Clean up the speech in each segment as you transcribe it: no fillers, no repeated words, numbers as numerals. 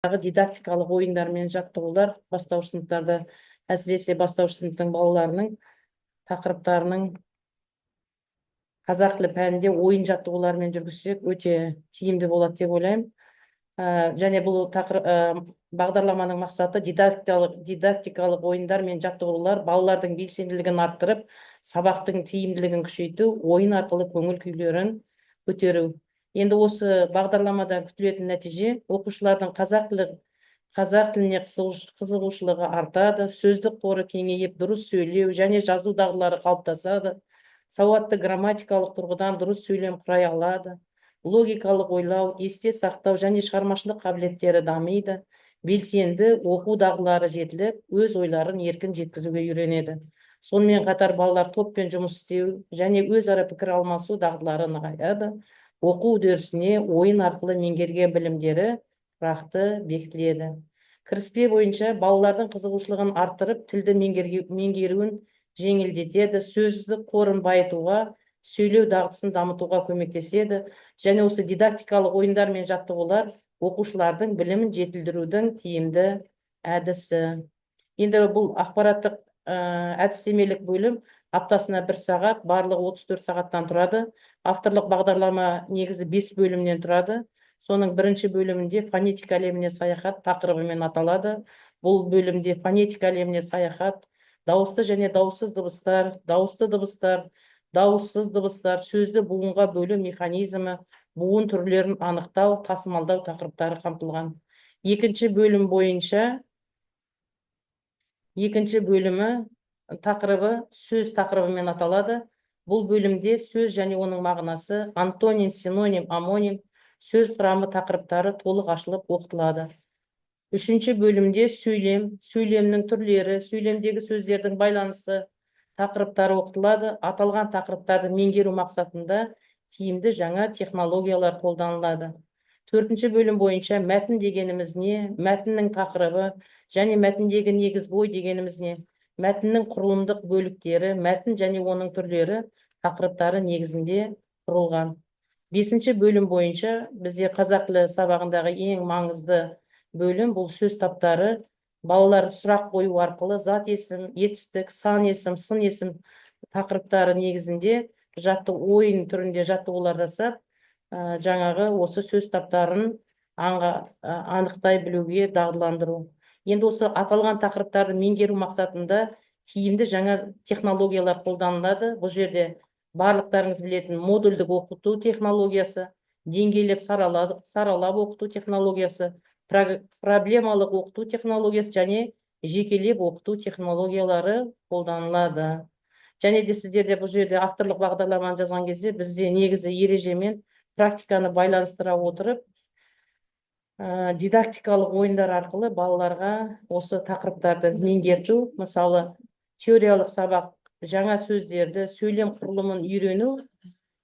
Дидактикалық ойындар мен жаттығулар бастауыш сыныптарда, әсіресе бастауыш сыныптың балаларының тақырыптарының қазақ тілі пәнінде ойын жаттығулармен жүргізсек өте тиімді болады деп ойлаймын. Және бұл бағдарламаның мақсаты дидактикалық ойындар мен жаттығулар балалардың белсенділігін арттырып, сабақтың тиімділігін күшейту, ойын арқылы көңіл күйлерін көтеру. Енді осы бағдарламадан күтілетін нәтиже оқушылардың қазақ тіліне қызығушылығы артады, сөздік қоры кеңейіп, дұрыс сөйлеу және жазу дағдылары қалыптасады, сауатты грамматикалық тұрғыдан дұрыс сөйлем құрай алады, логикалық ойлау, есте сақтау және шығармашылық қабілеттері дамиды, белсенді оқу дағдылары жетіліп, өз ойларын еркін жеткізуге үйренеді. Сонымен қатар балалар топпен жұмыс істеу және өзара пікір алмасу дағдылары нығаяды, оқу үдерісіне ойын арқылы меңгерген білімдері тұрақты бекітіледі. Кіріспе бойынша балалардың қызығушылығын арттырып, тілді меңгеруін жеңілдетеді, сөздік қорын байытуға, сөйлеу дағдысын дамытуға көмектеседі, және осы дидактикалық ойындар мен жаттығулар оқушылардың білімін жетілдірудің тиімді әдісі. Енді бұл ақпараттық әдістемелік бөлім аптасына 1 сағат, барлығы 34 сағаттан тұрады. Авторлық бағдарлама негізі 5 бөлімнен тұрады. Соның бірінші бөлімінде фонетика әлеміне саяхат тақырыбымен аталады. Бұл бөлімде фонетика әлеміне саяхат, дауысты және дауыссыз дыбыстар, дауысты дыбыстар, дауыссыз дыбыстар, сөзді буынға бөлу механизмі, буын түрлерін анықтау, тасымалдау тақырыптары қамтылған. Екінші бөлімі тақырыбы сөз тақырыбымен аталады. Бұл бөлімде сөз және оның мағынасы, антоним, синоним, амоним, сөз құрамы тақырыптары толық ашылып оқытылады. Үшінші бөлімде сөйлем, сөйлемнің түрлері, сөйлемдегі сөздердің байланысы тақырыптары оқытылады. Аталған тақырыптарды меңгеру мақсатында тиімді жаңа технологиялар қолданылады. Төртінші бөлім бойынша мәтін дегеніміз не, мәтіннің тақырыбы және мәтіндегі негізгі ой дегеніміз не, мәтіннің құрылымдық бөліктері, мәтін және оның түрлері тақырыптары негізінде құрылған. Бесінші бөлім бойынша бізде қазақ тілі сабағындағы ең маңызды бөлім бұл сөз таптары. Балалар сұрақ қою арқылы зат есім, етістік, сан есім, сын есім тақырыптары негізінде ойын түрінде жаттығулар жасап, жаңағы осы сөз таптарын анықтай білуге дағдыландыру. Енді осы аталған тақырыптарды меңгеру мақсатында тиімді жаңа технологиялар қолданылады. Бұл жерде барлықтарыңыз білетін модульдік оқыту технологиясы, деңгейлеп саралап оқыту технологиясы, проблемалық оқыту технологиясы және жекелеп оқыту технологиялары қолданылады. Және де сіздерде бұл жерде авторлық бағдарламаны жазған кезде бізде негізі ережемен практиканы байланыстыра отырып, дидактикалық ойындар арқылы балаларға осы тақырыптарды меңгерту, мысалы теориялық сабақ жаңа сөздерді, сөйлем құрылымын үйрену,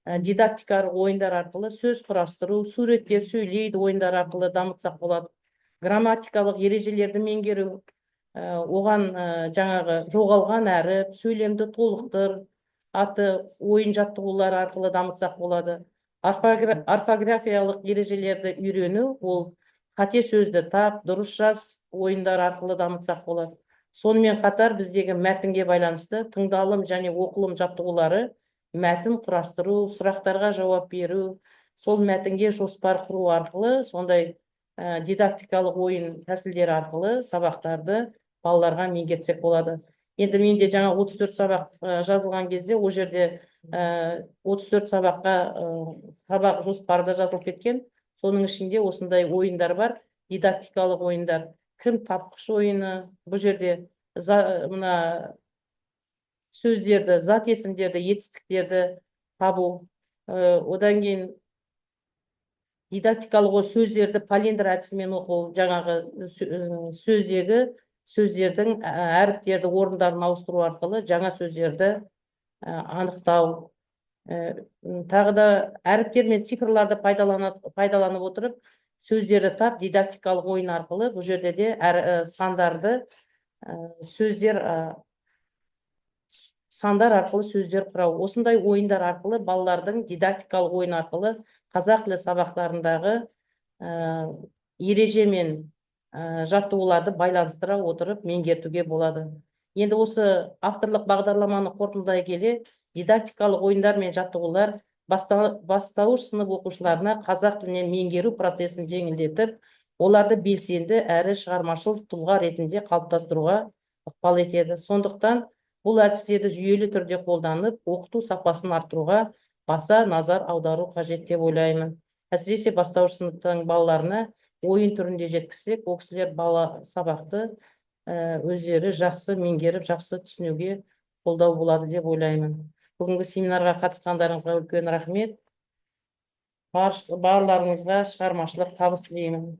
дидактикалық ойындар арқылы сөз құрастыру, суреттер сөйлейді ойындар арқылы дамытсақ болады. Грамматикалық ережелерді меңгеру, оған жаңағы жоғалған әріп, сөйлемді толықтыр атты ойын жаттығулар арқылы дамытсақ болады. Орфографиялық ережелерді үйрену, ол қате сөзді тап, дұрыс жаз ойындар арқылы дамытсақ болады. Сонымен қатар біздегі мәтінге байланысты тыңдалым және оқылым жаттығулары, мәтін құрастыру, сұрақтарға жауап беру, сол мәтінге жоспар құру арқылы, сондай дидактикалық ойын тәсілдері арқылы сабақтарды балаларға меңгертсек болады. Енді менде жаңа 34 сабақ жазылған кезде, ол жерде 34 сабаққа сабақ жоспарда жазылып кеткен. Соның ішінде осындай ойындар бар, дидактикалық ойындар. Кім тапқыш ойыны, бұл жерде мына сөздерді, зат есімдерді, етістіктерді табу. Одан кейін дидактикалық сөздерді палиндр әдісімен оқу, жаңағы сөздердің әріптерді орындарын ауыстыру арқылы жаңа сөздерді анықтау. Тағы да әріптер мен цифрларды пайдаланып отырып, сөздерді тап дидактикалық ойын арқылы бұл жерде де сандарды сандар арқылы сөздер құрау. Осындай ойындар арқылы балалардың дидактикалық ойын арқылы қазақ тілі сабақтарындағы ереже мен жаттығуларды байланыстыра отырып меңгертуге болады. Енді осы авторлық бағдарламаны қорытындылай келе, дидактикалық ойындар мен жаттығулар бастауыш сынып оқушыларына қазақ тілінен меңгеру процесін жеңілдетіп, оларды белсенді әрі шығармашыл тұлға ретінде қалыптастыруға ықпал етеді. Сондықтан бұл әдістерді жүйелі түрде қолданып, оқыту сапасын арттыруға баса назар аудару қажет деп ойлаймын. Әсіресе бастауыш сыныптың балаларына ойын түрінде жеткізсек, ол кісілер сабақты өздері жақсы меңгеріп, жақсы түсінуге қолдау болады деп ойлаймын. Бүгінгі семинарға қатысқандарыңызға үлкен рахмет. Барларыңызға шығармашылық табыс тілеймін.